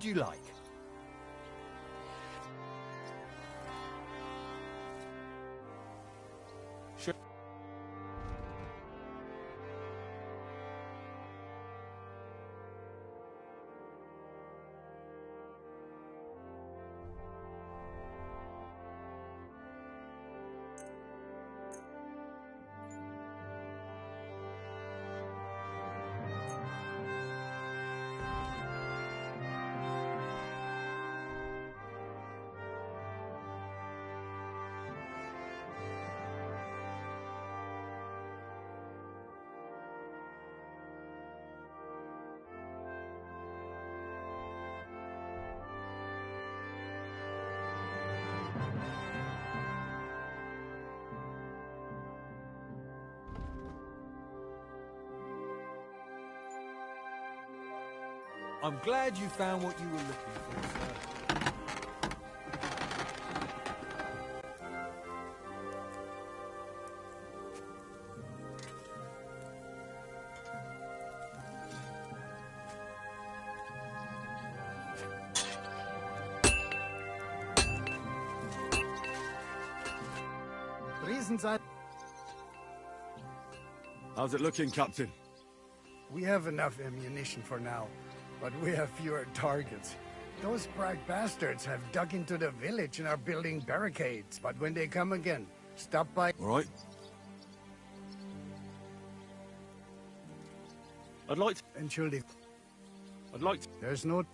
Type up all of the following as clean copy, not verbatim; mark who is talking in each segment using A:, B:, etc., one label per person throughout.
A: would you like? Sure. I'm glad you found what you were looking for, sir.
B: Reasons I...
C: How's it looking, Captain?
B: We have enough ammunition for now, but we have fewer targets. Those brag bastards have dug into the village and are building barricades, but when they come again, stop by...
C: All right. I'd like to...
B: Entschuldigung.
C: I'd like to...
B: There's no...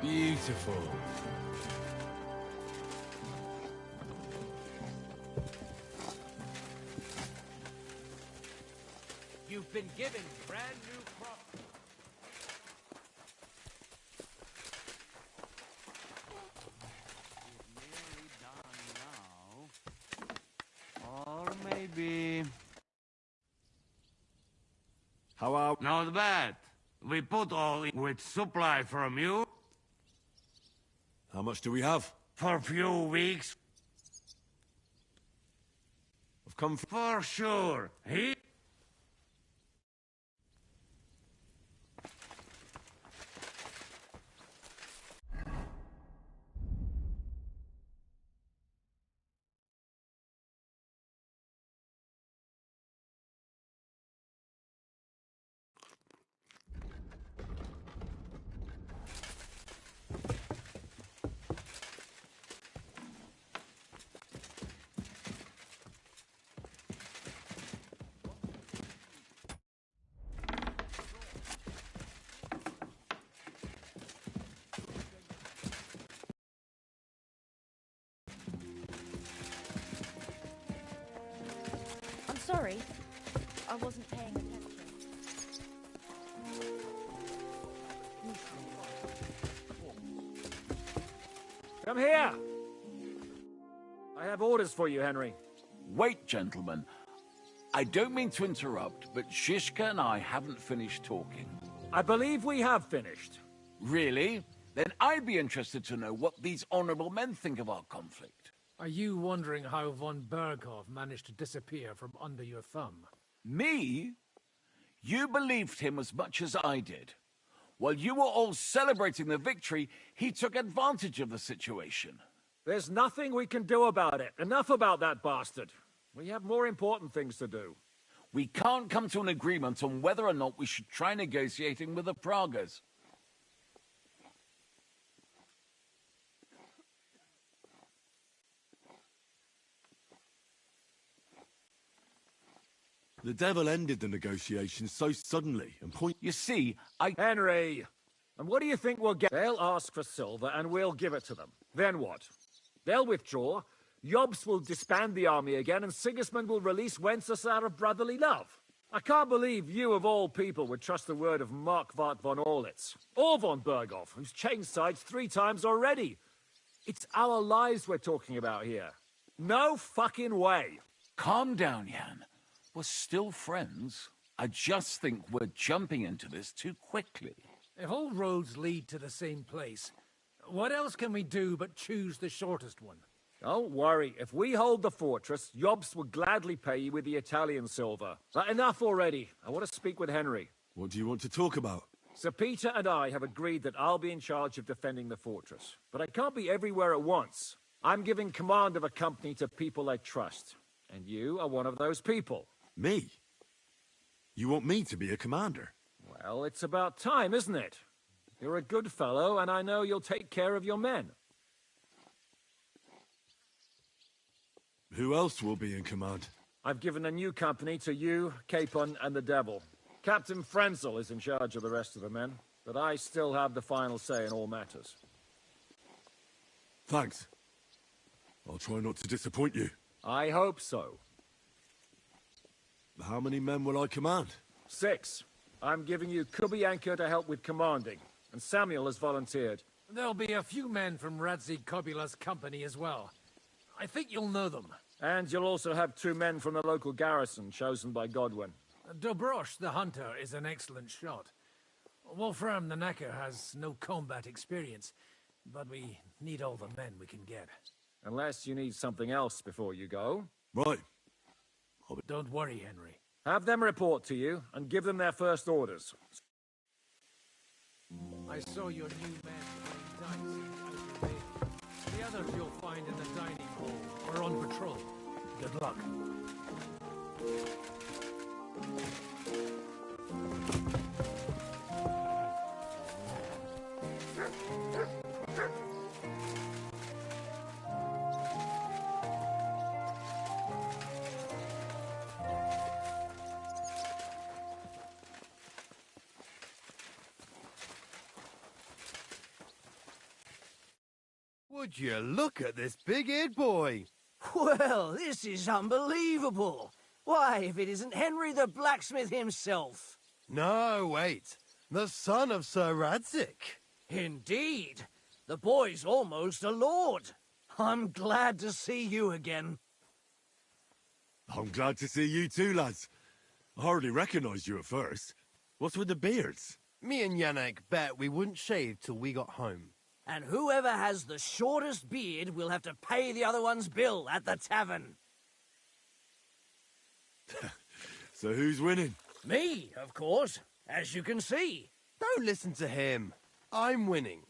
C: Beautiful.
D: You've been given brand new crop. Nearly done now. Or maybe...
C: How are...
D: Not bad. We put all in with supply from you.
C: How much do we have?
D: For a few weeks.
C: I've come
D: For sure. He...
E: Sorry, I wasn't paying attention.
F: Come here! I have orders for you, Henry.
G: Wait, gentlemen. I don't mean to interrupt, but Shishka and I haven't finished talking.
F: I believe we have finished.
G: Really? Then I'd be interested to know what these honorable men think of our conflict.
H: Are you wondering how von Berghoff managed to disappear from under your thumb?
G: Me? You believed him as much as I did. While you were all celebrating the victory, he took advantage of the situation.
F: There's nothing we can do about it. Enough about that bastard. We have more important things to do.
G: We can't come to an agreement on whether or not we should try negotiating with the Pragas.
C: The devil ended the negotiations so suddenly and
G: You see,
F: Henry! And what do you think we'll get? They'll ask for silver and we'll give it to them. Then what? They'll withdraw, Jobs will disband the army again, and Sigismund will release Wenceslas out of brotherly love. I can't believe you, of all people, would trust the word of Marquardt von Orlitz. Or von Berghoff, who's changed sides 3 times already. It's our lives we're talking about here. No fucking way.
G: Calm down, Jan. We're still friends. I just think we're jumping into this too quickly.
H: If all roads lead to the same place, what else can we do but choose the shortest one?
F: Don't worry. If we hold the fortress, Jobs will gladly pay you with the Italian silver. But enough already. I want to speak with Henry.
C: What do you want to talk about?
F: Sir Peter and I have agreed that I'll be in charge of defending the fortress. But I can't be everywhere at once. I'm giving command of a company to people I trust. And you are one of those people.
C: Me? You want me to be a commander?
F: Well, it's about time, isn't it? You're a good fellow, and I know you'll take care of your men.
C: Who else will be in command?
F: I've given a new company to you, Capon, and the Devil. Captain Frenzel is in charge of the rest of the men, but I still have the final say in all matters.
C: Thanks. I'll try not to disappoint you.
F: I hope so.
C: How many men will I command?
F: 6. I'm giving you Kubianka to help with commanding, and Samuel has volunteered.
H: There'll be a few men from Radzi Kobula's company as well. I think you'll know them.
F: And you'll also have 2 men from the local garrison, chosen by Godwin.
H: Dobrosh, the hunter, is an excellent shot. Wolfram the Knacker has no combat experience, but we need all the men we can get.
F: Unless you need something else before you go.
C: Right.
H: Don't worry, Henry.
F: Have them report to you, and give them their first orders.
H: I saw your new men playing dice in Outer Bay. The others you'll find in the dining hall or on patrol. Good luck.
I: Would you look at this big-eared boy?
J: Well, this is unbelievable. Why, if it isn't Henry the blacksmith himself.
I: No, wait. The son of Sir Radzik.
J: Indeed. The boy's almost a lord. I'm glad to see you again.
C: I'm glad to see you too, lads. I hardly recognised you at first. What's with the beards?
I: Me and Yannick bet we wouldn't shave till we got home.
J: And whoever has the shortest beard will have to pay the other one's bill at the tavern.
C: So who's winning?
J: Me, of course, as you can see.
I: Don't listen to him. I'm winning.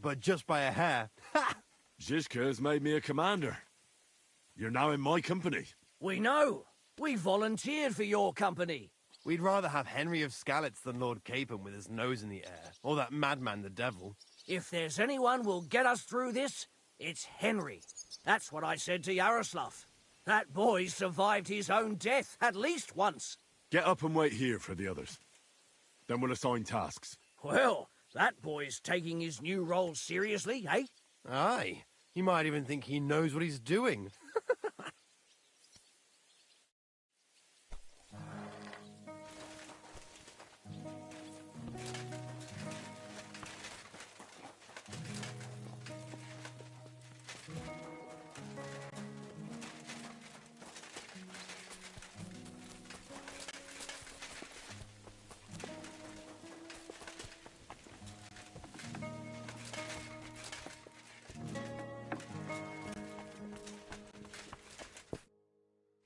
I: But just by a hair. Ha!
C: Zizka has made me a commander. You're now in my company.
J: We know. We volunteered for your company.
I: We'd rather have Henry of Skalitz than Lord Capon with his nose in the air. Or that madman, the Devil.
J: If there's anyone who'll get us through this, it's Henry. That's what I said to Yaroslav. That boy survived his own death at least once.
C: Get up and wait here for the others. Then we'll assign tasks.
J: Well, that boy's taking his new role seriously, eh?
I: Aye. He might even think he knows what he's doing.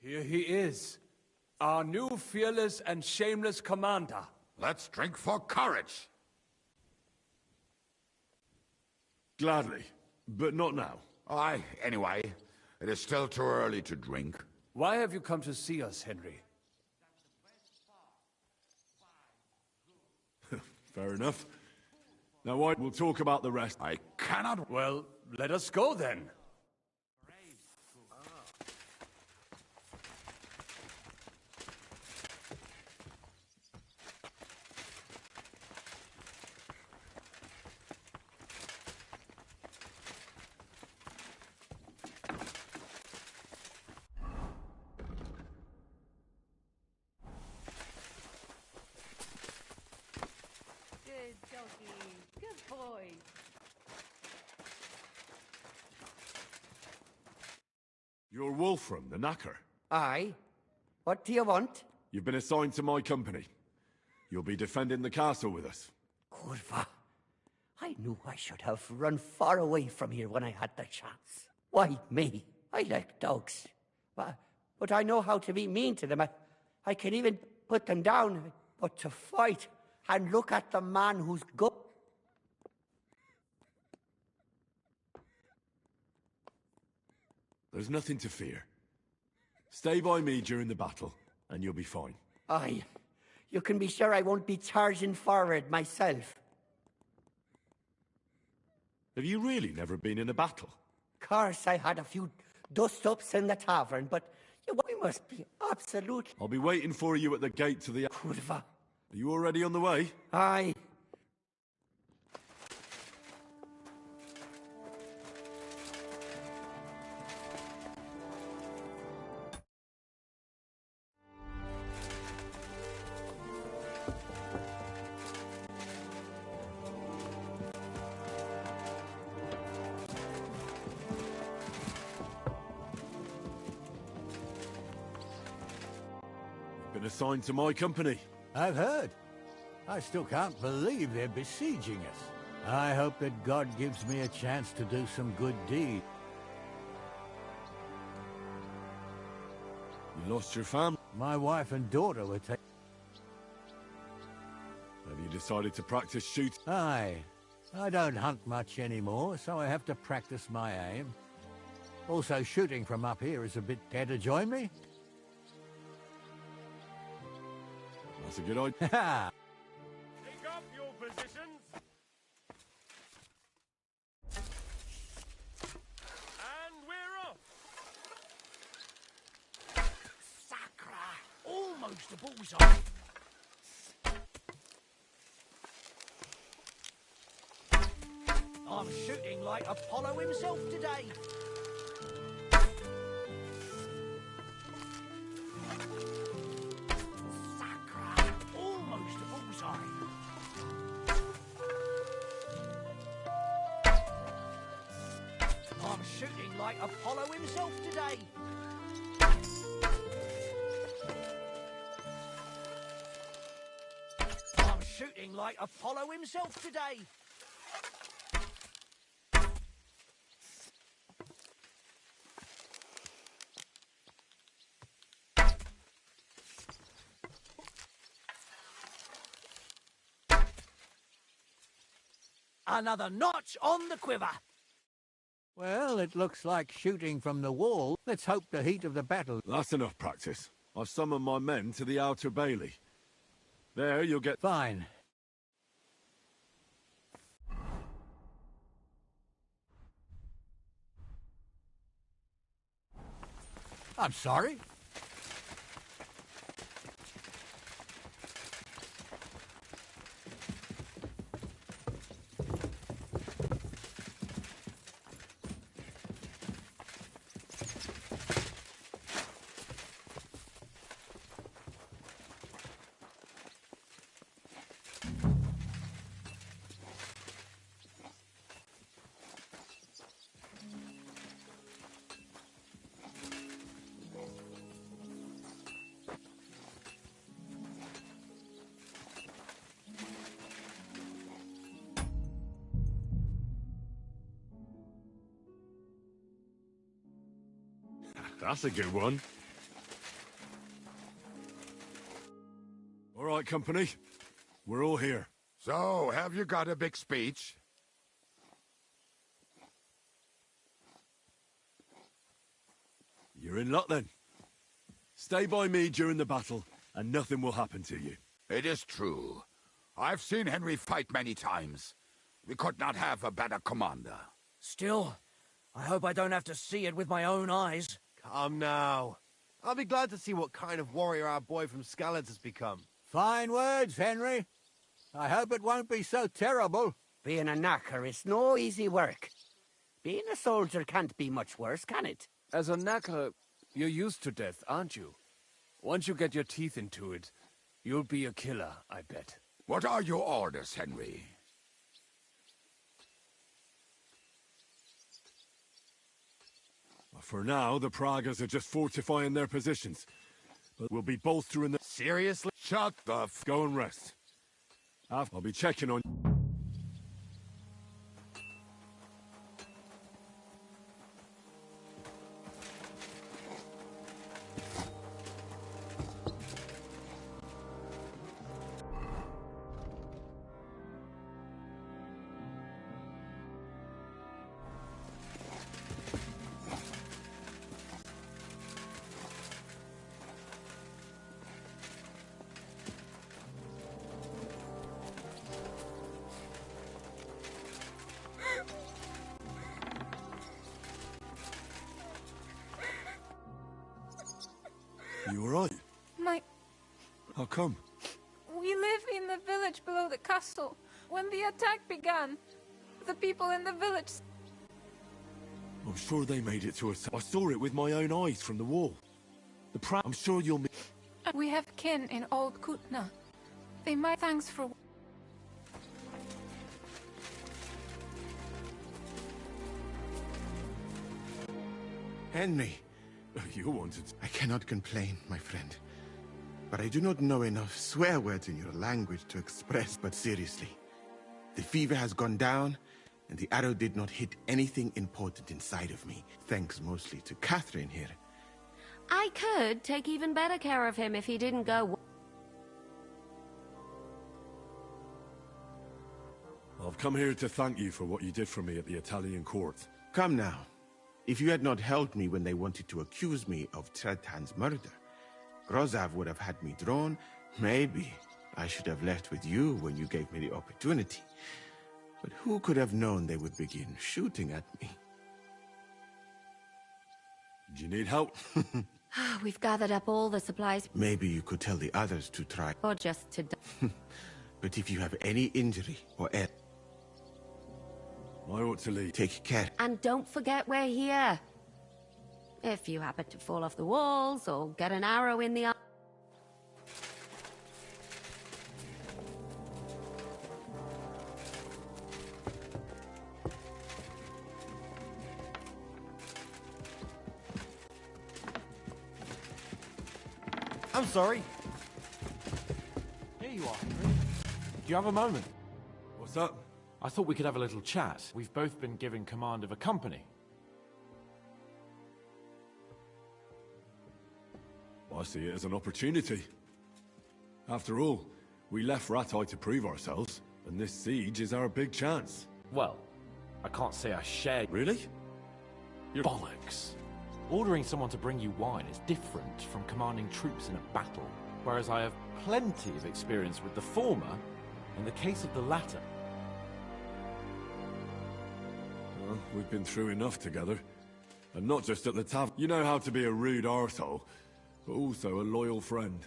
A: Here he is, our new fearless and shameless commander.
K: Let's drink for courage.
C: Gladly, but not now.
K: Aye, anyway, it is still too early to drink.
A: Why have you come to see us, Henry?
C: Fair enough. Now, we'll talk about the rest.
K: I cannot...
A: Well, let us go then.
E: Good doggy. Good boy.
C: You're Wolfram, the Knacker.
L: Aye. What do you want?
C: You've been assigned to my company. You'll be defending the castle with us.
L: Kurva. I knew I should have run far away from here when I had the chance. Why me? I like dogs. But I know how to be mean to them. I can even put them down. But to fight and look at the man who's good.
C: There's nothing to fear. Stay by me during the battle, and you'll be fine.
L: Aye. You can be sure I won't be charging forward myself.
C: Have you really never been in a battle?
L: Course, I had a few dust-ups in the tavern, but you must be absolutely...
C: I'll be waiting for you at the gate to the...
L: Kurva.
C: Are you already on the way?
L: Aye.
C: Been assigned to my company.
M: I've heard. I still can't believe they're besieging us. I hope that God gives me a chance to do some good deed.
C: You lost your family?
M: My wife and daughter were taken.
C: Have you decided to practice shoot?
M: Aye. I don't hunt much anymore, so I have to practice my aim. Also, shooting from up here is a bit... Care to join me?
C: That's a good idea.
F: Take up your positions. And we're off.
J: Sacra! Almost a bullseye. I'm shooting like Apollo himself today. I'm shooting like Apollo himself today. I'm shooting like Apollo himself today. Another notch on the quiver.
M: Well, it looks like shooting from the wall. Let's hope the heat of the battle...
C: That's enough practice. I've summoned my men to the outer bailey. There, you'll get...
M: Fine. I'm sorry.
C: That's a good one. All right, company. We're all here.
K: So, have you got a big speech?
C: You're in luck, then. Stay by me during the battle, and nothing will happen to you.
K: It is true. I've seen Henry fight many times. We could not have a better commander.
J: Still, I hope I don't have to see it with my own eyes.
I: Come now. I'll be glad to see what kind of warrior our boy from Skalitz has become.
M: Fine words, Henry. I hope it won't be so terrible.
L: Being a knacker is no easy work. Being a soldier can't be much worse, can it?
N: As a knacker, you're used to death, aren't you? Once you get your teeth into it, you'll be a killer, I bet.
K: What are your orders, Henry?
C: A For now, the Pragas are just fortifying their positions. But we'll be bolstering the...
I: Seriously?
K: Shut the f...
C: Go and rest. I'll be checking on... You alright? How come?
E: We live in the village below the castle. When the attack began, the people in the village...
C: I'm sure they made it to us. I saw it with my own eyes from the wall. I'm sure you'll...
E: We have kin in Old Kutna. They might... Thanks for...
O: Henry.
C: You wanted...
O: I cannot complain, my friend. But I do not know enough swear words in your language to express. But seriously, the fever has gone down, and the arrow did not hit anything important inside of me. Thanks mostly to Catherine here.
P: I could take even better care of him if he didn't go...
C: I've come here to thank you for what you did for me at the Italian court.
O: Come now. If you had not helped me when they wanted to accuse me of Tretan's murder, Grozav would have had me drawn. Maybe I should have left with you when you gave me the opportunity. But who could have known they would begin shooting at me?
C: Do you need help?
P: We've gathered up all the supplies.
O: Maybe you could tell the others to try.
P: Or just to...
O: But if you have any injury or I
C: ought to leave.
O: Take care.
P: And don't forget we're here. If you happen to fall off the walls or get an arrow in the arm.
Q: I'm sorry. Here you are, Henry. Do you have a moment?
C: What's up?
Q: I thought we could have a little chat. We've both been given command of a company.
C: I see it as an opportunity. After all, we left Ratai to prove ourselves, and this siege is our big chance.
Q: Well, I can't say I share...
C: Really?
Q: You're bollocks. Ordering someone to bring you wine is different from commanding troops in a battle, whereas I have plenty of experience with the former in the case of the latter.
C: Well, we've been through enough together. And not just at the tavern. You know how to be a rude arsehole, but also a loyal friend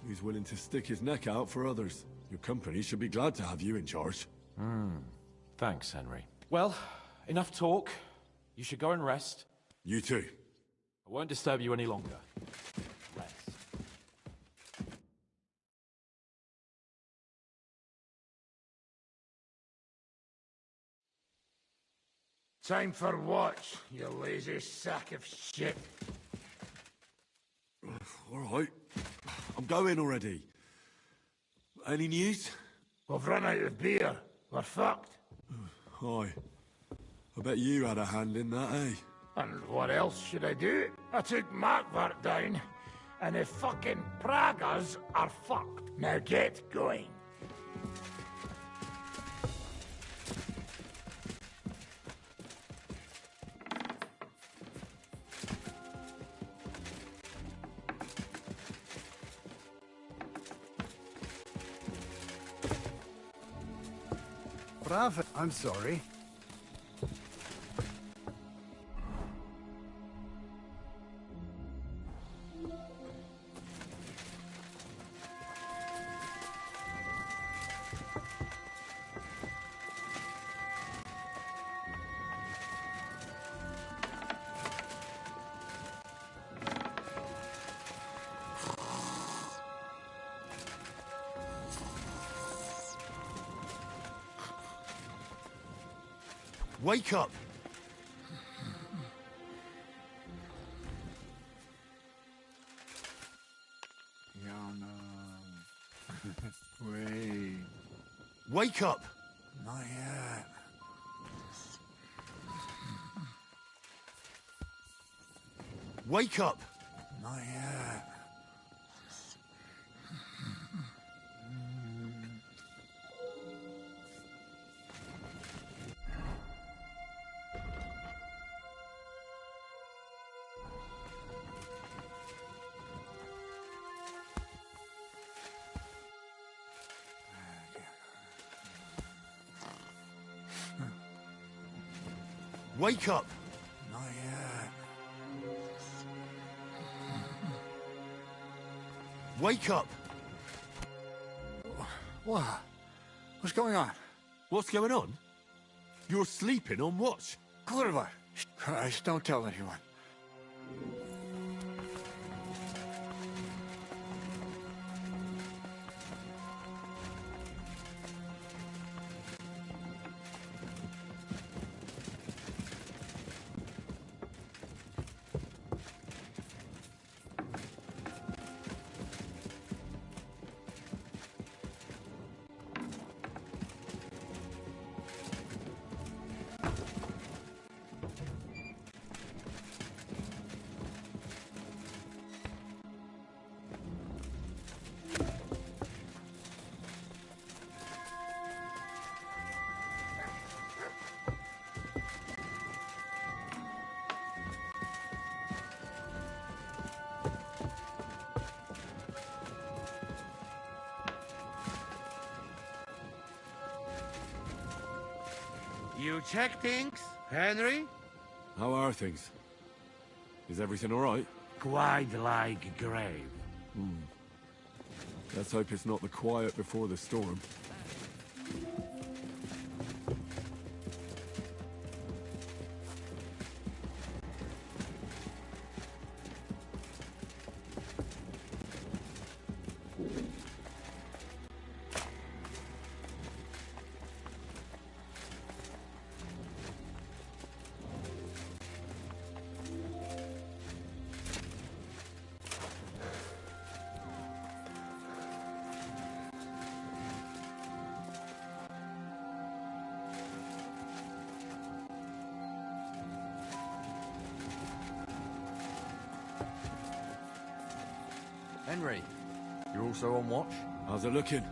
C: who's willing to stick his neck out for others. Your company should be glad to have you in charge.
Q: Thanks, Henry. Well, enough talk. You should go and rest.
C: You too.
Q: I won't disturb you any longer. Rest.
K: Time for what, you lazy sack of shit?
C: All right. I'm going already. Any news?
K: We've run out of beer. We're fucked.
C: Aye. I bet you had a hand in that, eh?
K: And what else should I do? I took Markvart down, and the fucking Pragas are fucked. Now get going.
B: Bravo. I'm sorry.
C: Wake up!
B: Wake up!
K: Not yet.
B: Wake up!
K: Not yet.
B: Wake up!
K: Not yet.
B: Wake up!
K: What? What's going on?
C: What's going on? You're sleeping on watch.
K: Kurva! Christ, don't tell anyone.
D: You check things, Henry?
C: How are things? Is everything all right?
D: Quite like a grave.
C: Let's hope it's not the quiet before the storm.
R: Henry, you're also on watch?
C: How's it looking?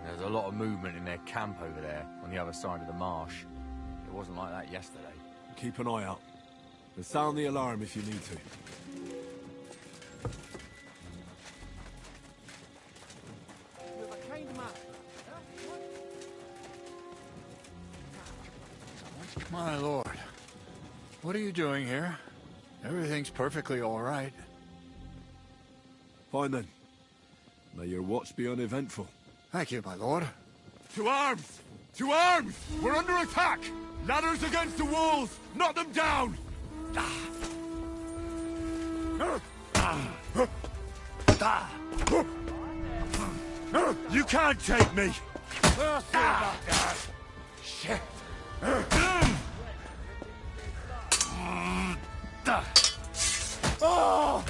R: There's a lot of movement in their camp over there, on the other side of the marsh. It wasn't like that yesterday.
C: Keep an eye out. And sound the alarm if you need to.
K: My lord. What are you doing here? Everything's perfectly all right.
C: Fine then. May your watch be uneventful.
K: Thank you, my lord.
C: To arms! To arms! We're under attack! Ladders against the walls! Knock them down! You can't take me!
K: We'll see about that.
C: Shit!
K: Oh!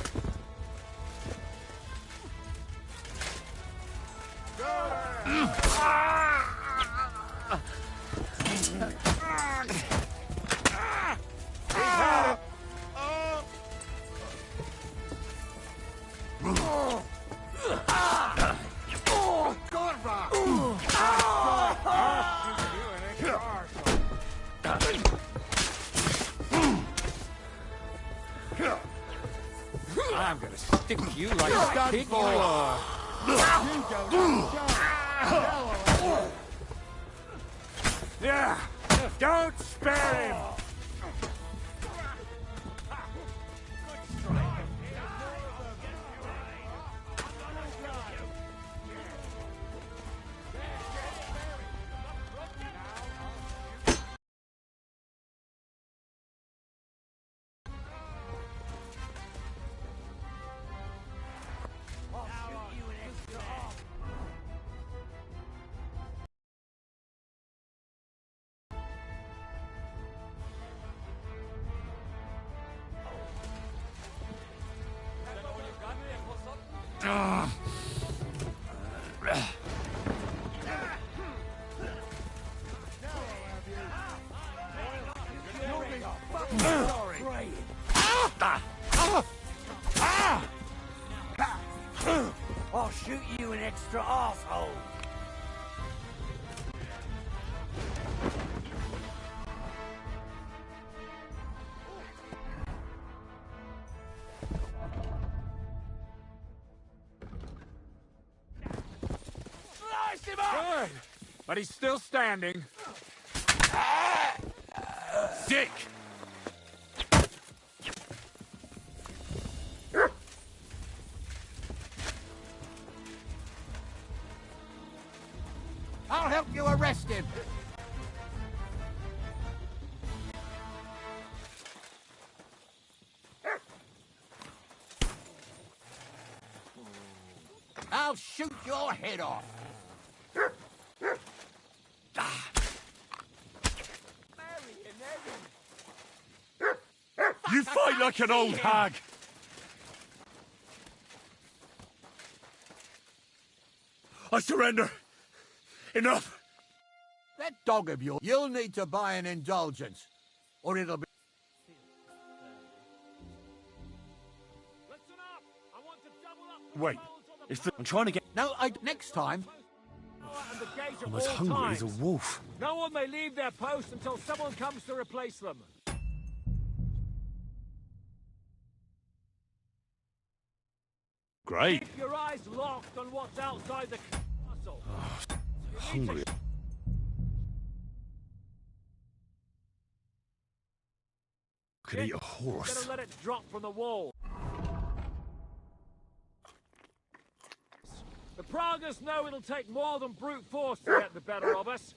F: I'm gonna stick you like a pig.
K: Yeah, don't spare him.
F: But he's still standing.
G: Dick!
M: I'll help you arrest him. I'll shoot your head off.
G: You fight like an old hag! I surrender! Enough!
M: That dog of yours, you'll need to buy an indulgence, or it'll be...
G: Wait, I'm trying to get...
M: No, next time...
G: I'm as hungry as a wolf.
F: No one may leave their post until someone comes to replace them.
G: Great.
F: Keep your eyes locked on what's outside the castle.
G: Hungry. Could eat a horse.
F: Better let it drop from the wall. The Pragas know it'll take more than brute force to get the better of us.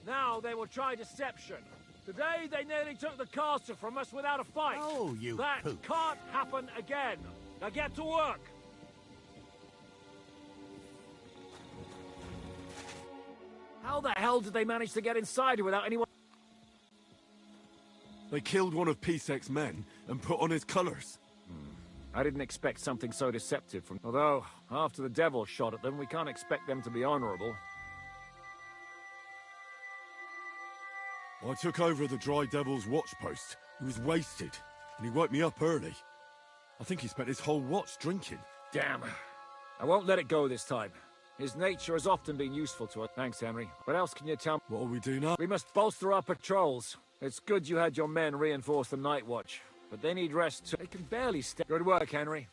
F: Now they will try deception. Today they nearly took the castle from us without a fight.
M: Oh, you
F: That
M: poop.
F: can't happen again. Now get to work. How the hell did they manage to get inside here without anyone?
C: They killed one of P-Sec's men and put on his colours.
F: I didn't expect something so deceptive from... Although, after the devil shot at them, we can't expect them to be honourable.
C: I took over the Dry Devil's watch post. He was wasted, and he woke me up early. I think he spent his whole watch drinking.
F: Damn. I won't let it go this time. His nature has often been useful to us. Thanks, Henry. What else can you tell me?
C: What'll we do now?
F: We must bolster our patrols. It's good you had your men reinforce the night watch, but they need rest too. They can barely stay. Good work, Henry.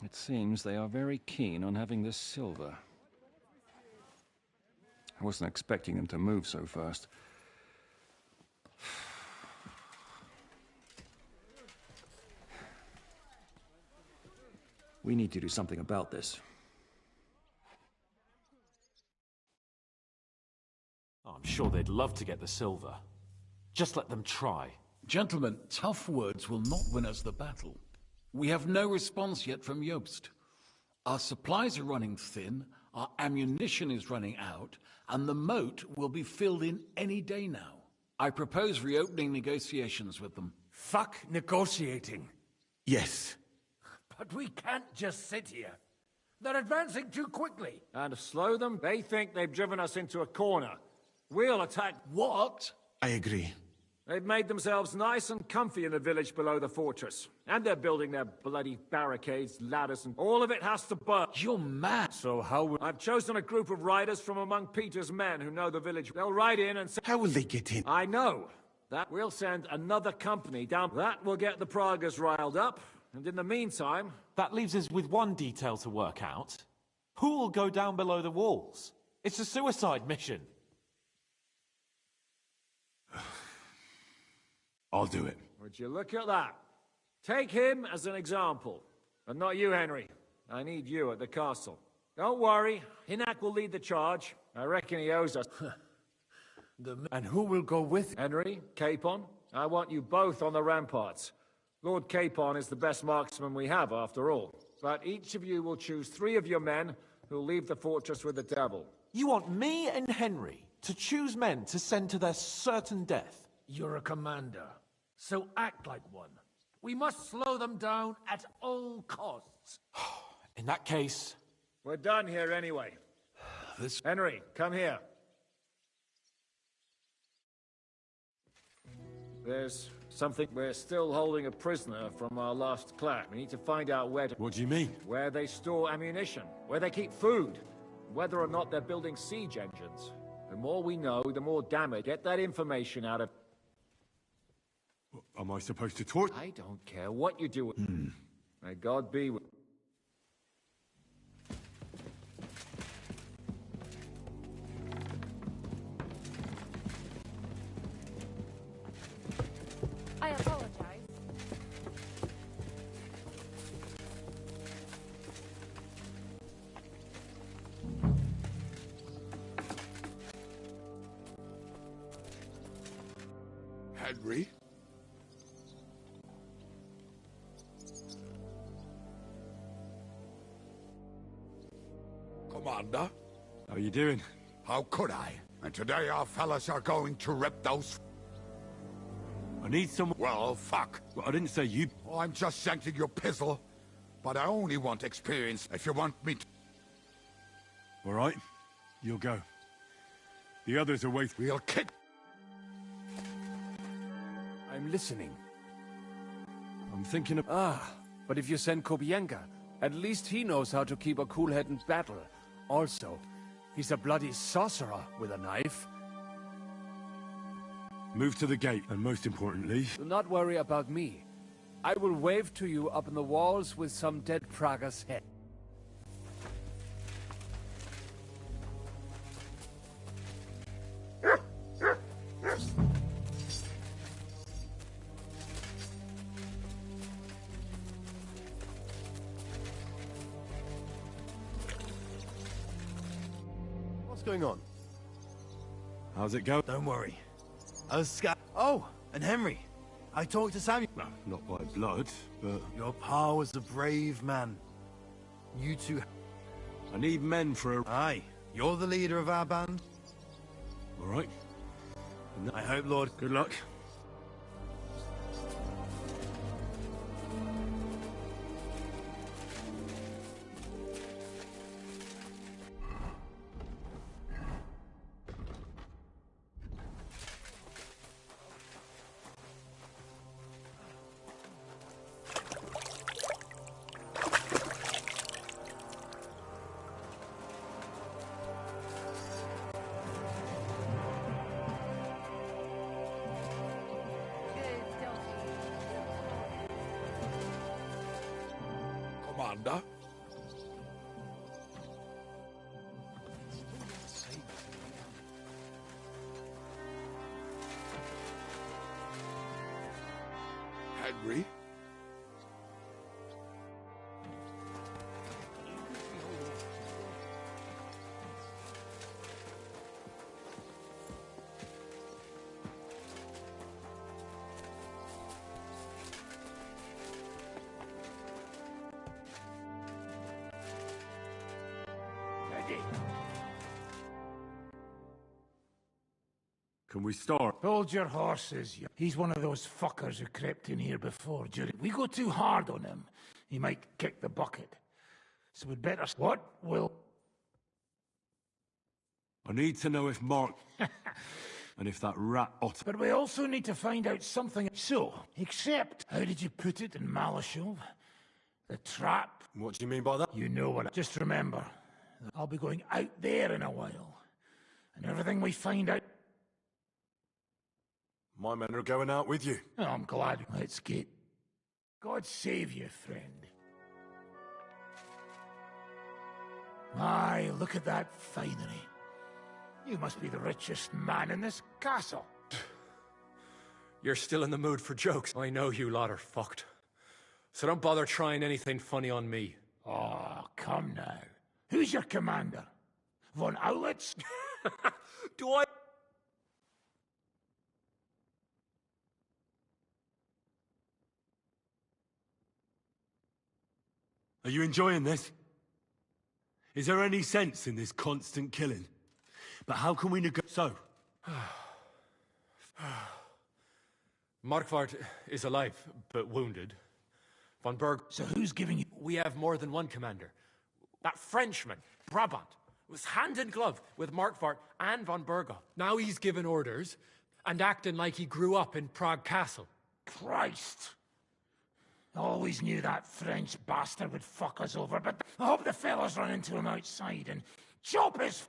S: It seems they are very keen on having this silver. I wasn't expecting them to move so fast. We need to do something about this.
Q: I'm sure they'd love to get the silver. Just let them try.
T: Gentlemen, tough words will not win us the battle. We have no response yet from Jobst. Our supplies are running thin, our ammunition is running out, and the moat will be filled in any day now. I propose reopening negotiations with them.
H: Fuck negotiating.
O: Yes.
H: But we can't just sit here. They're advancing too quickly.
F: And to slow them, they think they've driven us into a corner. We'll attack...
T: What?
O: I agree.
F: They've made themselves nice and comfy in the village below the fortress. And they're building their bloody barricades, ladders, and all of it has to burn.
T: You're mad.
F: So how will... I've chosen a group of riders from among Peter's men who know the village. They'll ride in and say...
O: How will they get in?
F: I know. That we'll send another company down. That will get the Pragas riled up. And in the meantime...
Q: That leaves us with one detail to work out. Who will go down below the walls? It's a suicide mission.
C: I'll do it.
F: Would you look at that? Take him as an example. And not you, Henry. I need you at the castle. Don't worry. Hinak will lead the charge. I reckon he owes us.
H: And who will go with
F: Henry, Capon, I want you both on the ramparts. Lord Capon is the best marksman we have, after all. But each of you will choose 3 of your men who'll leave the fortress with the devil.
Q: You want me and Henry To choose men to send to their certain death.
H: You're a commander, so act like one. We must slow them down at all costs.
Q: In that case...
F: We're done here anyway. Henry, come here. There's something. We're still holding a prisoner from our last clash. We need to find out where to...
C: What do you mean?
F: Where they store ammunition, where they keep food, whether or not they're building siege engines. The more we know, the more damage. Get that information out of...
C: Am I supposed to torture?
F: I don't care what you do. May God be with...
E: I apologize.
K: Henry? Commander?
C: How you doing?
K: How could I? And today our fellas are going to rip those...
C: I need some...
K: Well, fuck.
C: Well, I didn't say you...
K: Oh, I'm just sending you pizzle. But I only want experience if you want me to...
C: All right. You'll go. The others are waiting.
K: We'll kick...
N: I'm listening.
C: I'm thinking of...
N: Ah, but if you send Kobienka, at least he knows how to keep a cool head in battle. Also, he's a bloody sorcerer with a knife.
C: Move to the gate, and most importantly...
N: Do not worry about me. I will wave to you up in the walls with some dead Praga's head.
I: What's going on?
C: How's it go?
I: Don't worry. Oh, and Henry. I talked to Samuel.
C: Well, not by blood, but...
I: Your pa was a brave man. You two...
C: I need men for a...
I: Aye, you're the leader of our band.
C: All right.
I: I hope, Lord...
C: Good luck.
K: Commander? Henry?
C: Can we start?
K: Hold your horses. He's one of those fuckers who crept in here before. We go too hard on him, he might kick the bucket. So we'd better... What will...
C: I need to know if Mark... and if that rat otter...
K: But we also need to find out something. So, except... How did you put it in Malashov? The trap?
C: What do you mean by that?
K: You know what... Just remember, I'll be going out there in a while. And everything we find out...
C: My men are going out with you.
K: Oh, I'm glad. Let's get... God save you, friend. My, look at that finery. You must be the richest man in this castle.
U: You're still in the mood for jokes. I know you lot are fucked. So don't bother trying anything funny on me.
K: Oh, come now. Who's your commander? Von Aulitz?
U: Do I...
C: Are you enjoying this? Is there any sense in this constant killing?
A: But how can we So,
U: Markwart is alive, but wounded. Von Berg...
K: So who's giving you...
U: We have more than one commander. That Frenchman, Brabant, was hand in glove with Markwart and von Berga. Now he's given orders and acting like he grew up in Prague Castle.
K: Christ! I always knew that French bastard would fuck us over, but I hope the fellas run into him outside and chop his...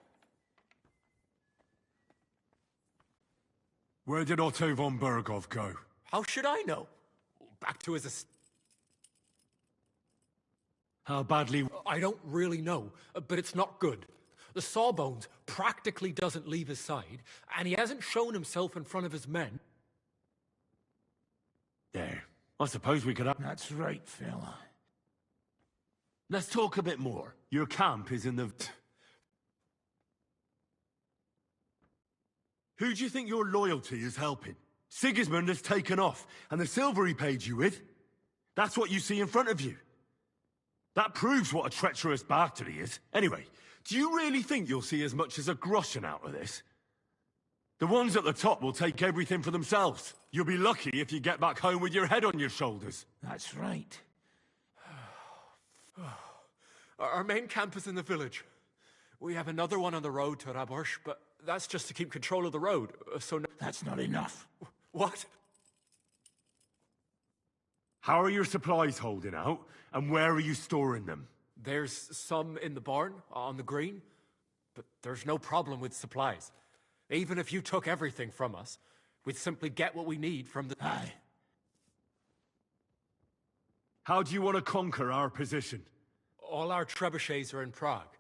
C: Where did Otto von Berghoff go?
U: How should I know? Back to his...
C: How badly...
U: I don't really know, but it's not good. The Sawbones practically doesn't leave his side, and he hasn't shown himself in front of his men.
A: There. I suppose we could have...
K: That's right, fella.
A: Let's talk a bit more. Your camp is in the... Who do you think your loyalty is helping? Sigismund has taken off, and the silver he paid you with? That's what you see in front of you. That proves what a treacherous bastard he is. Anyway, do you really think you'll see as much as a groschen out of this? The ones at the top will take everything for themselves. You'll be lucky if you get back home with your head on your shoulders.
K: That's right.
U: Our main camp is in the village. We have another one on the road to Raborsh, but that's just to keep control of the road, so...
K: That's not enough.
U: What?
A: How are your supplies holding out, and where are you storing them?
U: There's some in the barn, on the green, but there's no problem with supplies. Even if you took everything from us, we'd simply get what we need from the...
K: Aye.
A: How do you want to conquer our position?
U: All our trebuchets are in Prague.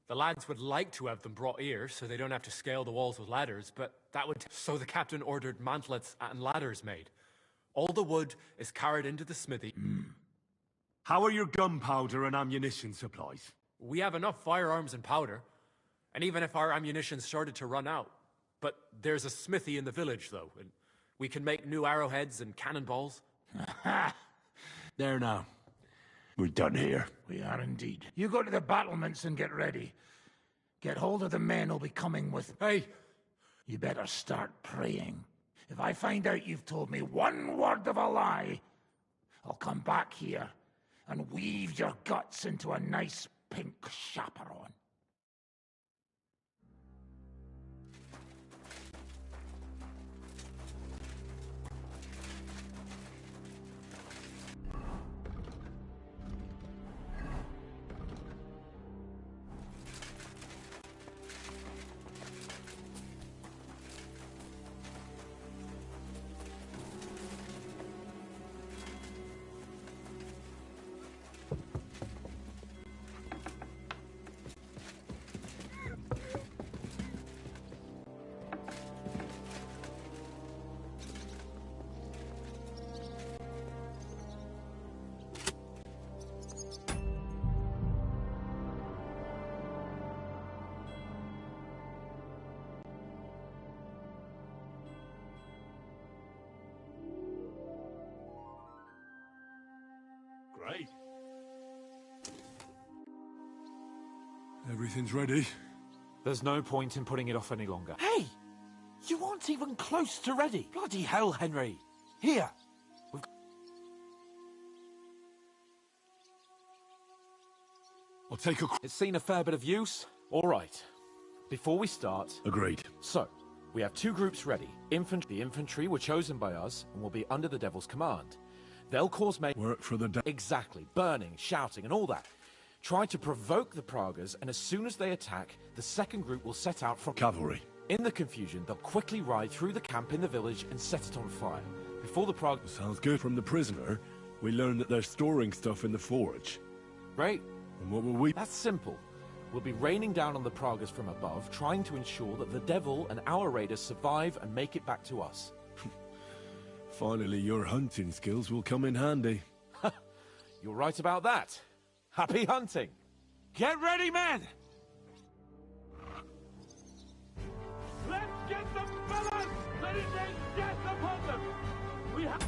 U: The lads would like to have them brought here, so they don't have to scale the walls with ladders, but that would... So the captain ordered mantlets and ladders made. All the wood is carried into the smithy.
A: How are your gunpowder and ammunition supplies?
U: We have enough firearms and powder, and even if our ammunition started to run out. But there's a smithy in the village, though, and we can make new arrowheads and cannonballs.
A: There now. We're done here.
K: We are indeed. You go to the battlements and get ready. Get hold of the men who'll be coming with...
U: Hey!
K: You better start praying. If I find out you've told me one word of a lie, I'll come back here and weave your guts into a nice pink chaperon.
A: Great.
C: Everything's ready.
Q: There's no point in putting it off any longer.
N: Hey! You aren't even close to ready. Bloody hell, Henry. Here.
C: I'll take a...
Q: It's seen a fair bit of use. All right. Before we start...
A: Agreed.
Q: So, we have two groups ready. The infantry were chosen by us and will be under the Devil's command. They'll cause
C: work for the
Q: Exactly. Burning, shouting, and all that. Try to provoke the Pragas, and as soon as they attack, the second group will set out from...
C: Cavalry.
Q: In the confusion, they'll quickly ride through the camp in the village and set it on fire. Before the Pragas...
C: Sounds good. From the prisoner, we learned that they're storing stuff in the forge.
Q: Great.
C: And what will we...
Q: That's simple. We'll be raining down on the Pragas from above, trying to ensure that the Devil and our raiders survive and make it back to us.
C: Finally, your hunting skills will come in handy.
Q: You're right about that. Happy hunting!
N: Get ready, men!
V: Let's get them, fellas! Let it rain death upon them! We have...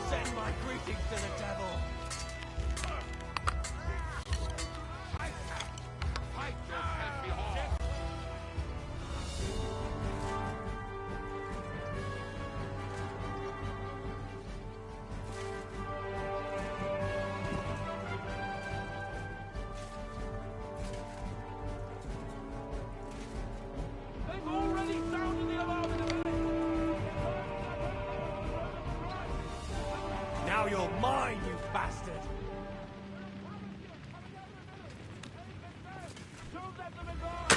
I: Send my greetings to the devil.
V: They've already sounded the alarm in the village!
I: Now you're mine, you bastard!
V: Don't let them in guard!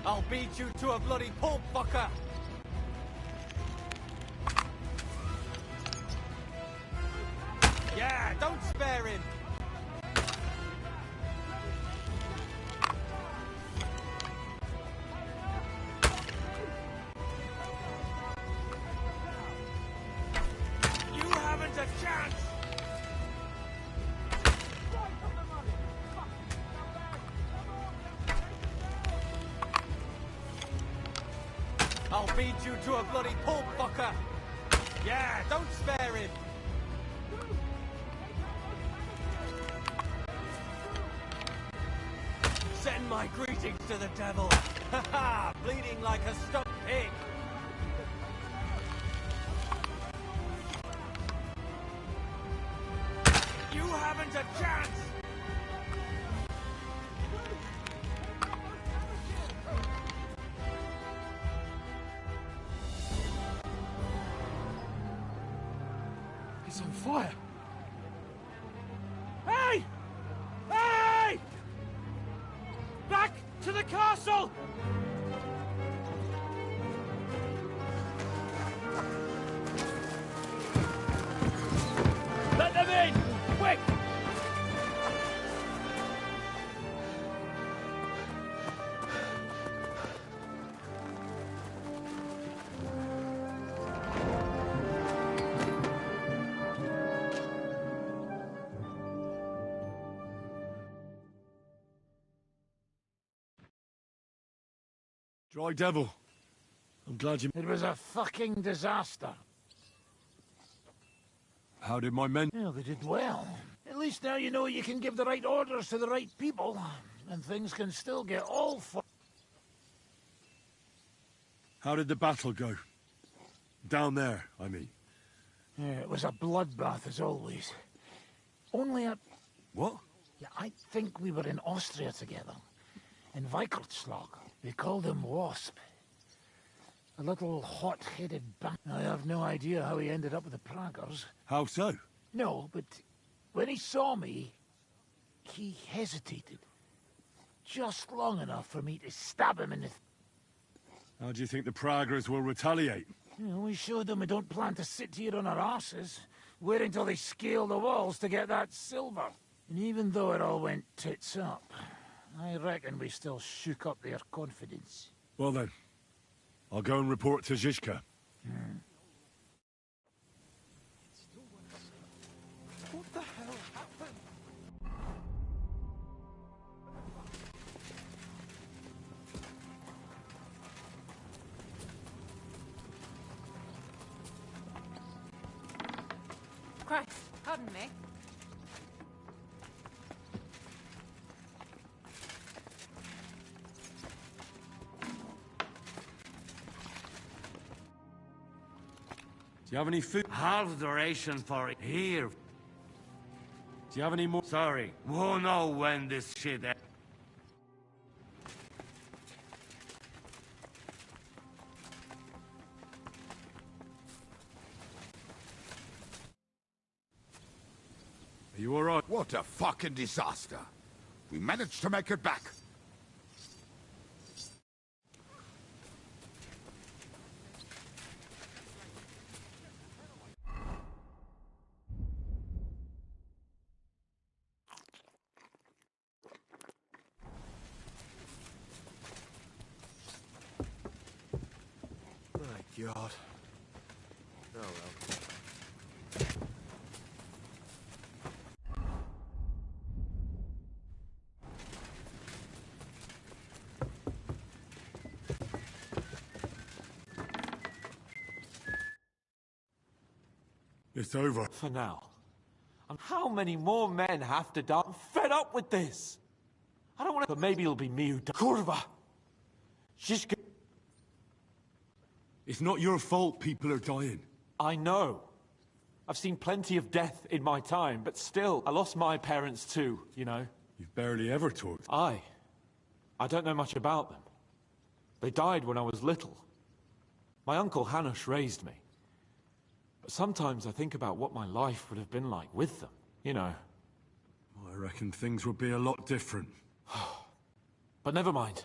I: I'll beat you to a bloody pulp, fucker! Yeah, don't spare him! You haven't a chance! I'll beat you to a bloody pulp, fucker! Yeah, don't spare him! Send my greetings to the devil! Ha ha! Bleeding like a stuck pig! You haven't a chance!
V: It's on fire! Hey! Hey! Back to the castle! Let them in! Quick!
C: Dry devil. I'm glad you...
K: It was a fucking disaster.
C: How did my men...
K: Well, they did well. At least now you know you can give the right orders to the right people, and things can still get all fu...
C: How did the battle go? Down there, I mean.
K: Yeah, it was a bloodbath as always. Only a...
C: What?
K: Yeah, I think we were in Austria together. In Weikertslag. They called him Wasp. A little hot-headed I have no idea how he ended up with the Praggers.
C: How so?
K: No, but when he saw me, he hesitated. Just long enough for me to stab him in the...
C: How do you think the Praggers will retaliate?
K: You know, we showed them we don't plan to sit here on our asses, waiting till they scale the walls to get that silver. And even though it all went tits up, I reckon we still shook up their confidence.
C: Well then, I'll go and report to Zizka.
V: What the hell happened?
E: Christ, pardon me.
C: Do you have any food?
D: Half the ration for it here.
C: Do you have any more?
D: Sorry, won't know when this shit...
C: Are you alright?
J: What a fucking disaster. We managed to make it back.
Q: God. Oh well.
C: It's over.
Q: For now. And how many more men have to die? I'm fed up with this. I don't want to... But maybe it'll be me who... Kurva! Shishka...
C: It's not your fault people are dying.
Q: I know. I've seen plenty of death in my time, but still, I lost my parents too, you know.
C: You've barely ever talked.
Q: I don't know much about them. They died when I was little. My uncle Hanush raised me. But sometimes I think about what my life would have been like with them, you know.
C: I reckon things would be a lot different.
Q: But never mind.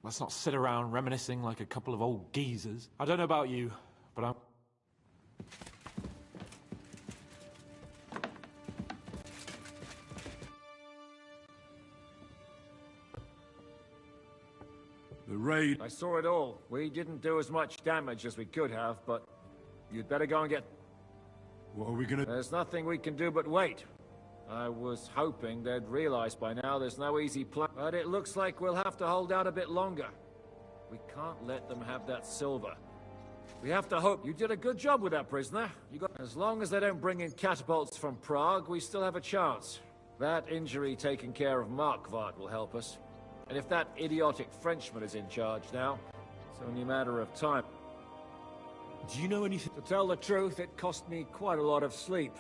Q: Let's not sit around reminiscing like a couple of old geezers. I don't know about you, but I'm...
C: The raid...
F: I saw it all. We didn't do as much damage as we could have, but you'd better go and get...
C: What are we gonna...
F: There's nothing we can do but wait. I was hoping they'd realize by now there's no easy plan, but it looks like we'll have to hold out a bit longer. We can't let them have that silver. We have to hope. You did a good job with that prisoner. As long as they don't bring in catapults from Prague, we still have a chance. That injury taken care of Markvart will help us. And if that idiotic Frenchman is in charge now, it's only a matter of time.
C: Do you know anything?
F: To tell the truth, it cost me quite a lot of sleep.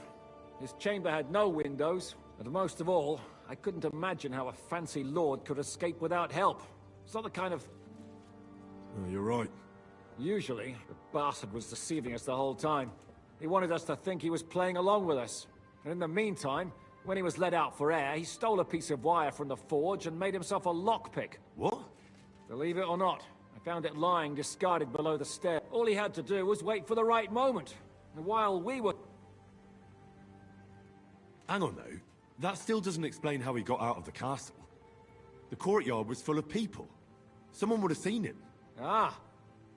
F: His chamber had no windows, and most of all, I couldn't imagine how a fancy lord could escape without help. It's not the kind of...
C: Oh, you're right.
F: Usually, the bastard was deceiving us the whole time. He wanted us to think he was playing along with us. And in the meantime, when he was let out for air, he stole a piece of wire from the forge and made himself a lockpick.
C: What?
F: Believe it or not, I found it lying discarded below the stair. All he had to do was wait for the right moment. And while we were...
C: Hang on, though. That still doesn't explain how he got out of the castle. The courtyard was full of people. Someone would have seen him.
F: Ah,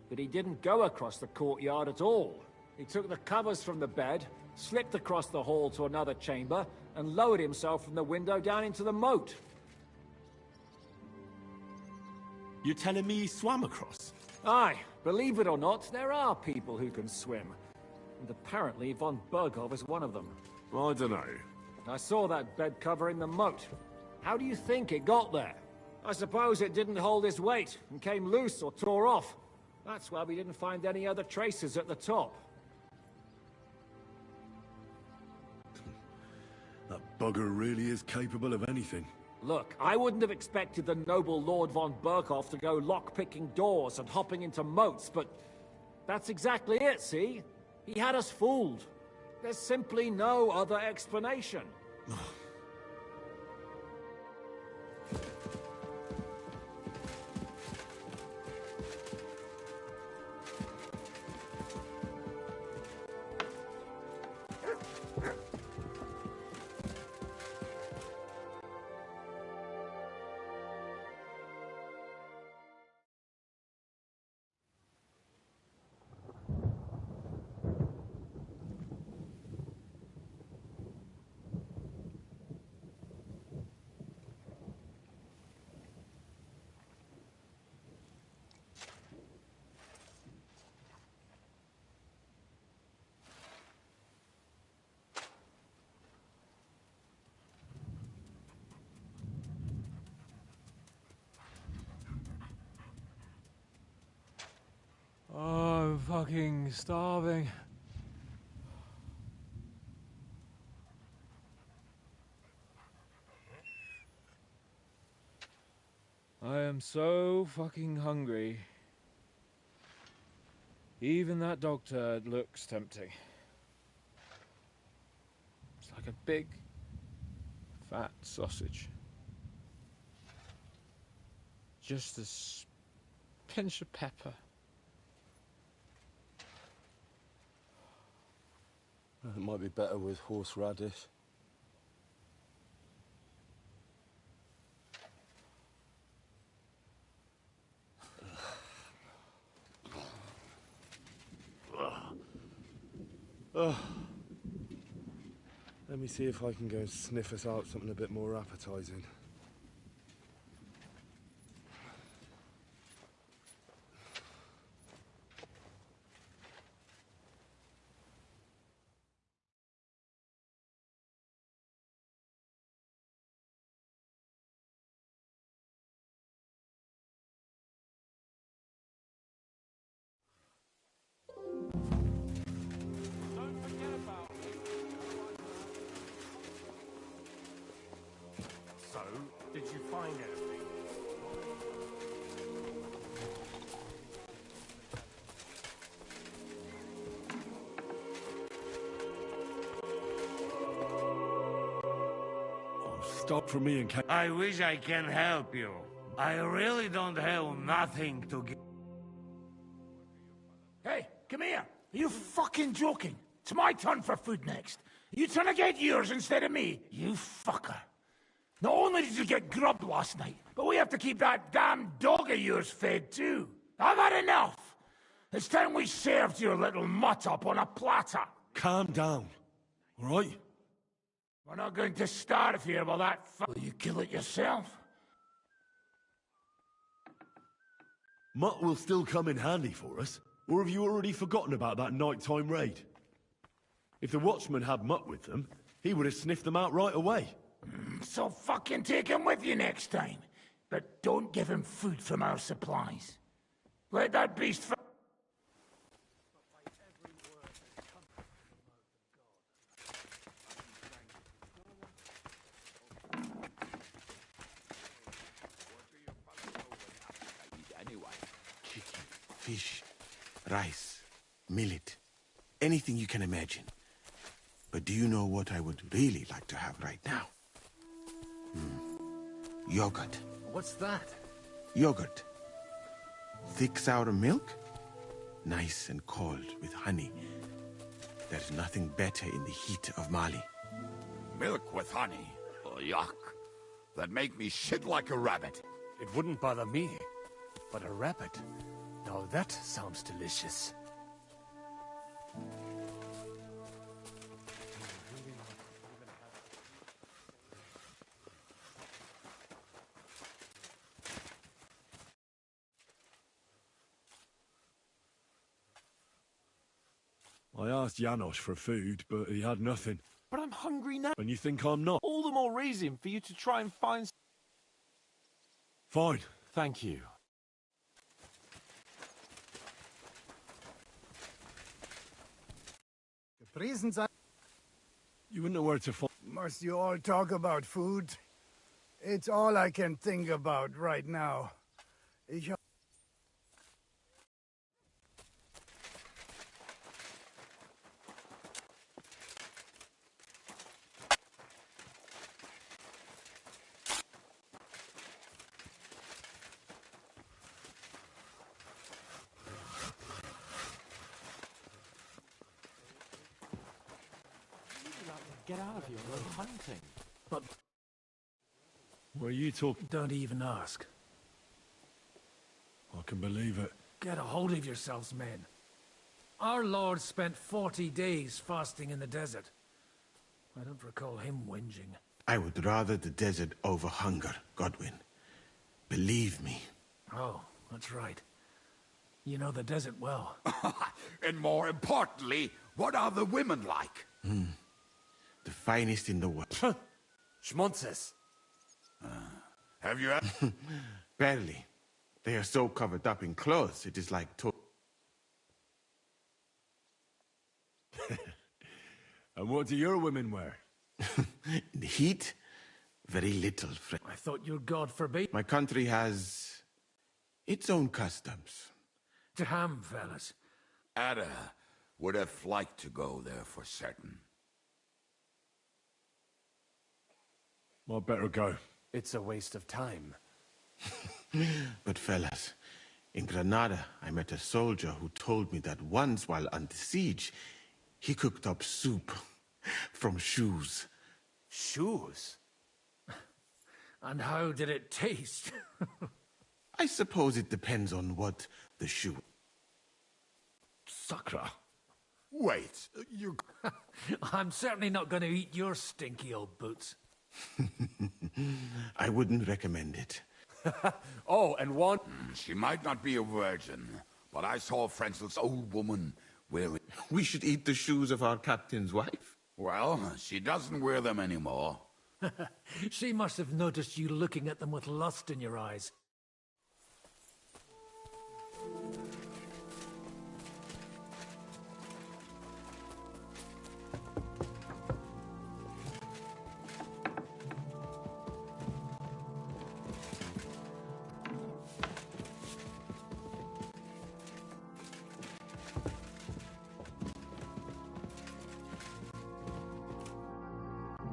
F: but he didn't go across the courtyard at all. He took the covers from the bed, slipped across the hall to another chamber, and lowered himself from the window down into the moat.
C: You're telling me he swam across?
F: Aye, believe it or not, there are people who can swim. And apparently von Berghoff is one of them.
C: I don't know.
F: I saw that bed cover in the moat. How do you think it got there? I suppose it didn't hold its weight and came loose or tore off. That's why we didn't find any other traces at the top.
C: That bugger really is capable of anything.
F: Look, I wouldn't have expected the noble Lord von Berghoff to go lock-picking doors and hopping into moats, but that's exactly it, see? He had us fooled. There's simply no other explanation.
L: Oh, I'm fucking starving. I am so fucking hungry. Even that dog turd looks tempting. It's like a big, fat sausage. Just a pinch of pepper.
N: It might be better with horseradish.
C: Let me see if I can go sniff us out something a bit more appetizing.
B: So, did you find anything?
C: Stop for me and
D: I wish I can help you. I really don't have nothing to give.
K: Hey, come here. Are you fucking joking? It's my turn for food next. Are you trying to get yours instead of me? You fucker. Not only did you get grubbed last night, but we have to keep that damn dog of yours fed too. I've had enough. It's time we served your little mutt up on a platter.
C: Calm down, all right?
K: We're not going to starve here while that Will you kill it yourself?
A: Mutt will still come in handy for us. Or have you already forgotten about that nighttime raid? If the watchman had Mutt with them, he would have sniffed them out right away.
K: So fucking take him with you next time. But don't give him food from our supplies. Let that beast
O: Chicken, fish, rice, millet, anything you can imagine. But do you know what I would really like to have right now? Yogurt.
H: What's that?
O: Yogurt. Thick sour milk, nice and cold with honey. There's nothing better in the heat of Mali.
J: Milk with honey? Oh, yuck. That'd make me shit like a rabbit.
N: It wouldn't bother me, but a rabbit. Now that sounds delicious.
C: I asked Janosch for food, but he had nothing.
Q: But I'm hungry now.
C: And you think I'm not?
Q: All the more reason for you to try and find...
C: Fine.
Q: Thank you.
P: The prisons are...
C: You wouldn't know where to find...
P: Must you all talk about food? It's all I can think about right now.
Q: Get out of here, we're hunting.
H: But...
C: What are you talking...
H: Don't even ask.
C: I can believe it.
H: Get a hold of yourselves, men. Our Lord spent 40 days fasting in the desert. I don't recall him whinging.
O: I would rather the desert over hunger, Godwin. Believe me.
H: Oh, that's right. You know the desert well.
J: And more importantly, what are the women like?
O: The finest in the world.
N: Schmonzes.
J: Have you...
O: Barely. They are so covered up in clothes, it is like
C: And what do your women wear?
O: In the heat, very little, friend.
H: I thought your God forbade...
O: My country has its own customs.
H: Damn, fellas.
J: Ada would have liked to go there for certain.
C: I'd better go.
N: It's a waste of time.
O: But fellas, in Granada, I met a soldier who told me that once while under siege, he cooked up soup from shoes.
N: Shoes?
H: And how did it taste?
O: I suppose it depends on what the shoe...
C: Sacra.
J: Wait, you...
H: I'm certainly not going to eat your stinky old boots.
O: I wouldn't recommend it.
J: Oh, and one... She might not be a virgin, but I saw Frenzel's old woman wearing...
O: We should eat the shoes of our captain's wife.
J: Well, she doesn't wear them anymore.
H: She must have noticed you looking at them with lust in your eyes.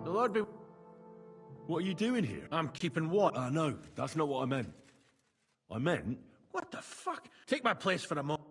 A: The Lord be... What are you doing here?
G: I'm keeping what?
A: No, that's not what I meant. I meant...
G: What the fuck? Take my place for a moment.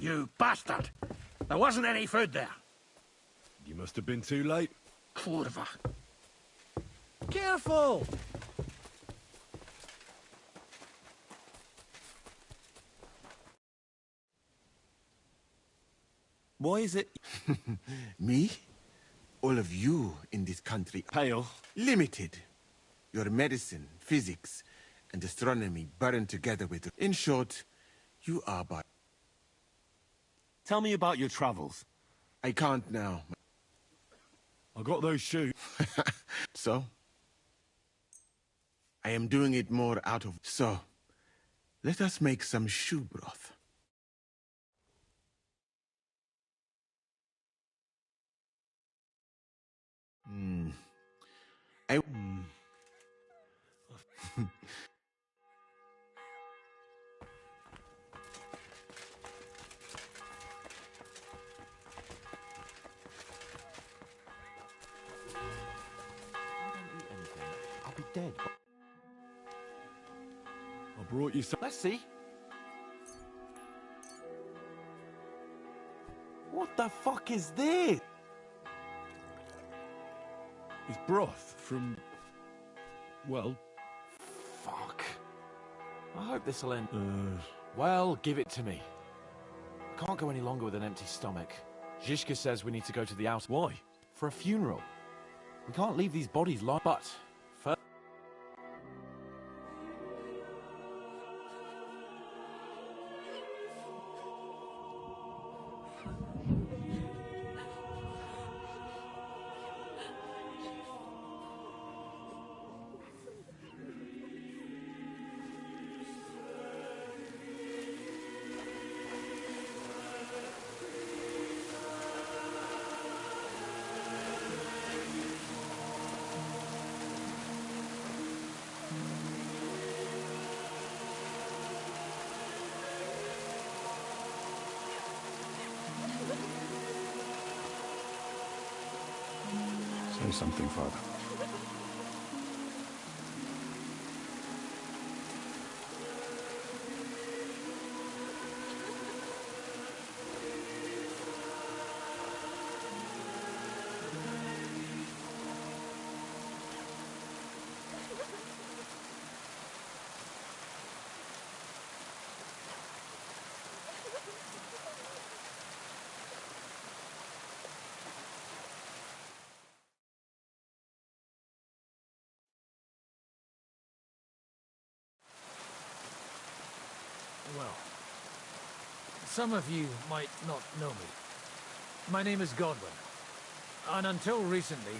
G: You bastard! There wasn't any food there.
A: You must have been too late.
G: Kurva.
M: Careful!
A: Why is it...
O: Me? All of you in this country...
A: Pale.
O: Limited. Your medicine, physics, and astronomy burned together with... In short, you are but...
A: Tell me about your travels.
O: I can't now.
A: I got those shoes.
O: So? I am doing it more out of... So, let us make some shoe broth.
Q: I'll be dead.
A: I brought you some...
Q: Let's see. What the fuck is this?
A: It's broth from... Well...
Q: Fuck. I hope this'll end. Well, give it to me. I can't go any longer with an empty stomach. Zhishka says we need to go to the outer...
A: Why?
Q: For a funeral. We can't leave these bodies lying... But... First...
S: Say something, Father.
H: Well, some of you might not know me. My name is Godwin, and until recently...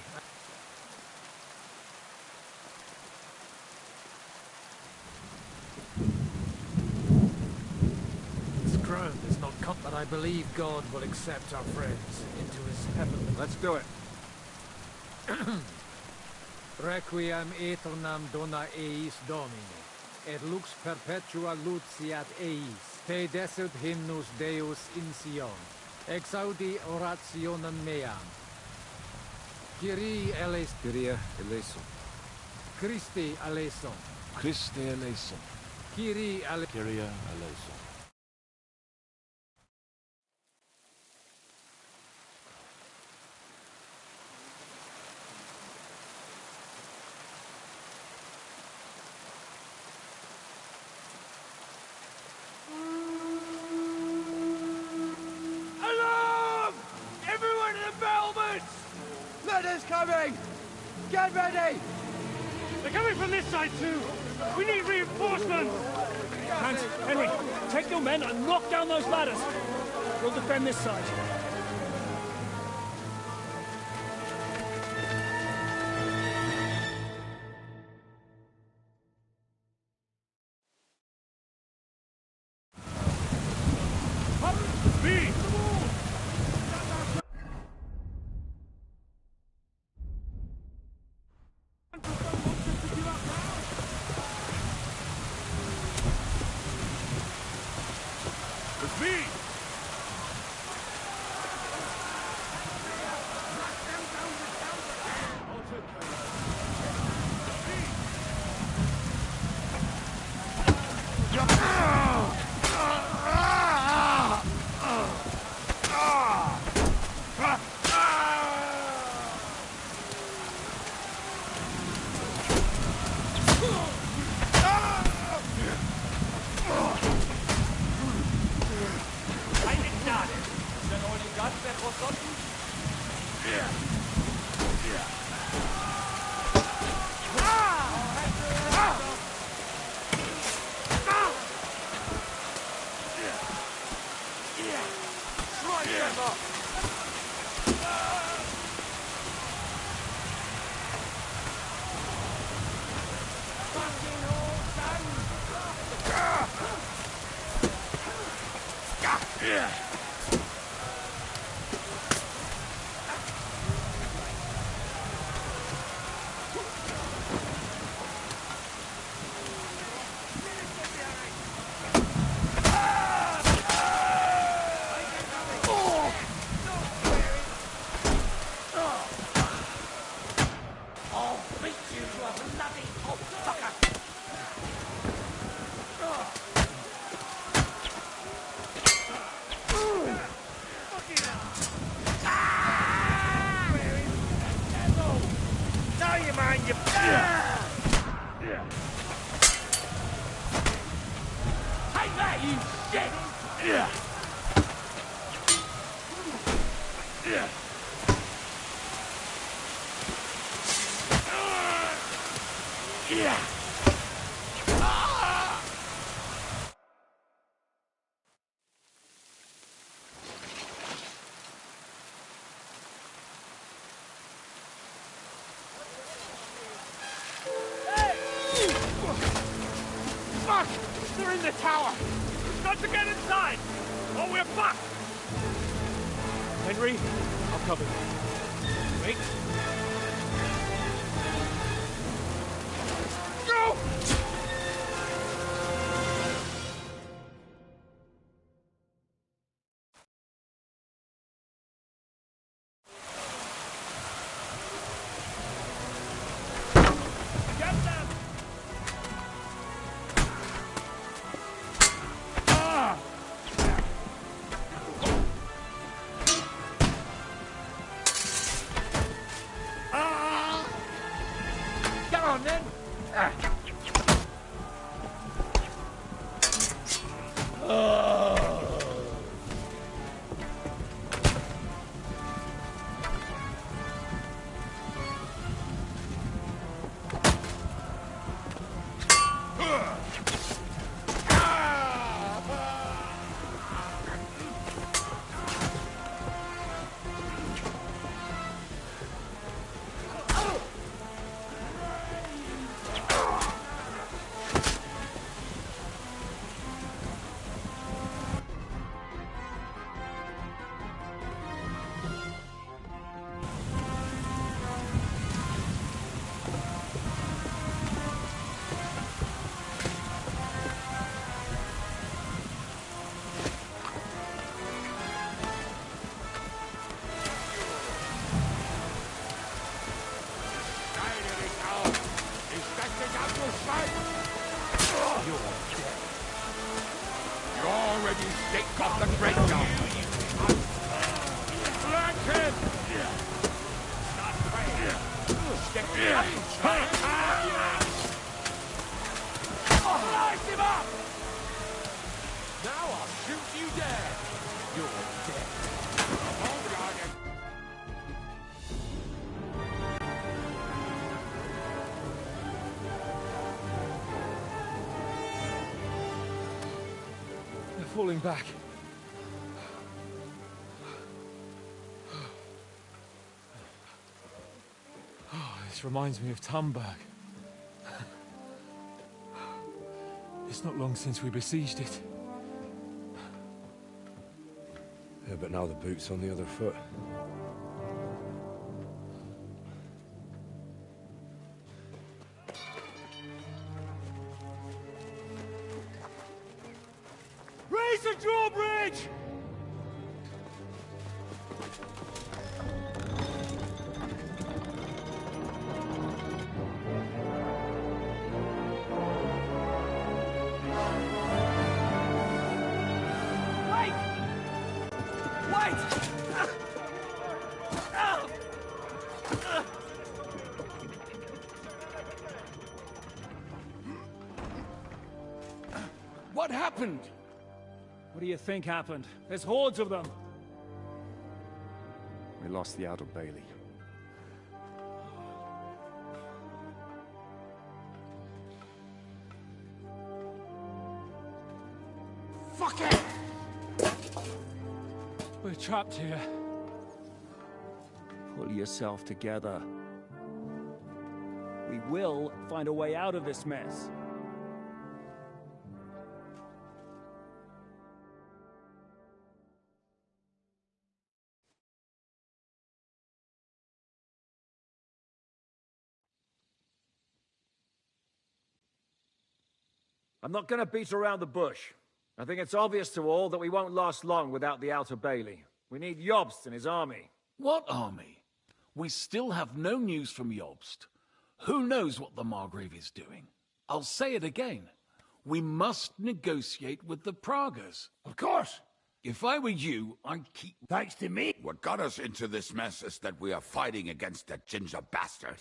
H: This ground is not cut, but I believe God will accept our friends into his heavenly...
F: Let's do it.
H: Requiem aeternam dona eis Domine, et lux perpetua luciat eis, te desut hymnus Deus in Sion, exaudi orationem meam. Kyrie eleison.
N: Kyrie eleison.
H: Christi eleison.
Q: Christe eleison.
H: Kyrie eleison.
Q: Kyrie eleison.
V: Alarm! Everyone in the battlements! Letters coming! Get ready!
B: They're coming from this side too! We need reinforcements!
R: Hans, Henry, take your men and knock down those ladders. We'll defend this side.
B: Speed! With me! Fuck! They're in the tower! We've got to get inside! Or we're fucked!
R: Henry, I'll cover you. Wait.
B: Go! Get them!
K: Come on, then.
J: you stink off the graveyard!
B: Blackhead!
J: Slice him up! Now I'll shoot you dead! You're dead. Hold on.
Q: They're falling back. Oh, this reminds me of Tamberg. It's not long since we besieged it.
C: Yeah, but now the boot's on the other foot.
B: Raise the drawbridge!
N: What happened?
R: What do you think happened? There's hordes of them.
S: We lost the Outer Bailey.
K: Fuck it!
R: We're trapped here. Pull yourself together. We will find a way out of this mess. I'm not going to beat around the bush. I think it's obvious to all that we won't last long without the Outer Bailey. We need Jobst and his army.
T: What army? We still have no news from Jobst. Who knows what the Margrave is doing? I'll say it again. We must negotiate with the Pragas.
K: Of course.
T: If I were you, I'd keep...
K: Thanks to me.
J: What got us into this mess is that we are fighting against that ginger bastard.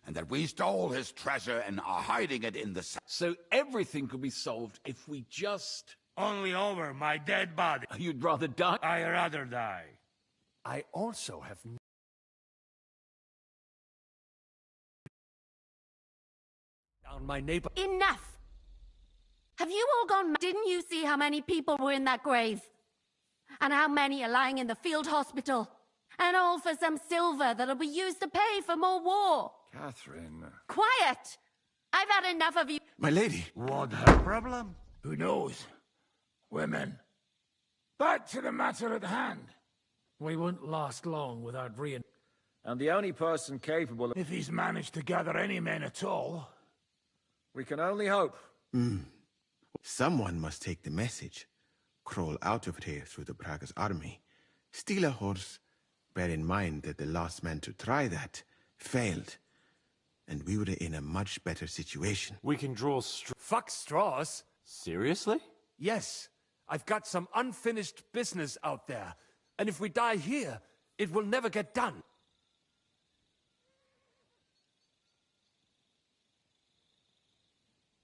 J: And that we stole his treasure and are hiding it in the...
T: So everything could be solved if we just...
D: Only over my dead body.
T: You'd rather die?
D: I'd rather die.
N: I also have... down my neighbor...
U: Enough! Have you all gone... Didn't you see how many people were in that grave? And how many are lying in the field hospital? And all for some silver that'll be used to pay for more war.
S: Catherine...
U: Quiet! I've had enough of you.
O: My lady.
K: What her problem? Who knows? Women. Back to the matter at hand.
H: We won't last long without Rian.
R: And the only person capable of...
K: If he's managed to gather any men at all.
R: We can only hope.
O: Someone must take the message. Crawl out of here through the Pragas army. Steal a horse. Bear in mind that the last man to try that failed. And we were in a much better situation.
Q: We can draw
N: Fuck straws?
Q: Seriously?
N: Yes. I've got some unfinished business out there. And if we die here, it will never get done.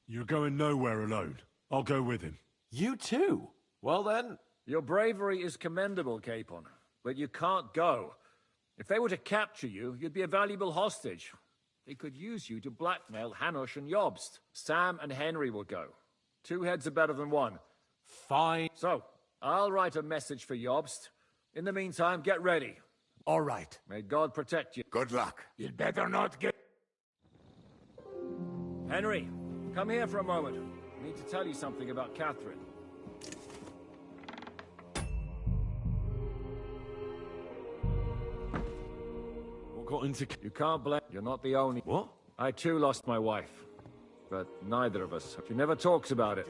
C: You're going nowhere alone. I'll go with him.
Q: You too? Well then...
R: Your bravery is commendable, Capon. But you can't go. If they were to capture you, you'd be a valuable hostage. They could use you to blackmail Hanush and Jobst. Sam and Henry will go. 2 heads are better than 1.
Q: Fine.
R: So, I'll write a message for Jobst. In the meantime, get ready.
N: All right.
R: May God protect you.
J: Good luck.
K: You'd better not get...
R: Henry, come here for a moment. I need to tell you something about Catherine.
C: What got into...
R: You can't blame... You're not the only...
C: What?
R: I too lost my wife. But neither of us. She never talks about it.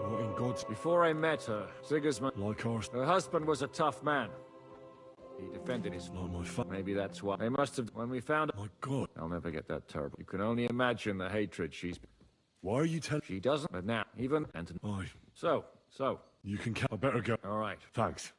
C: What in God's...
R: Before I met her, Sigismund...
C: Like ours.
R: Her husband was a tough man. He defended his...
C: Like my fa...
R: Maybe that's why. They must have... When we found...
C: My God.
R: I'll never get that terrible. You can only imagine the hatred she's...
C: Why are you telling...
R: She doesn't, but now, even... And
C: Aye.
R: So.
C: You can... I better go.
R: All right.
C: Thanks.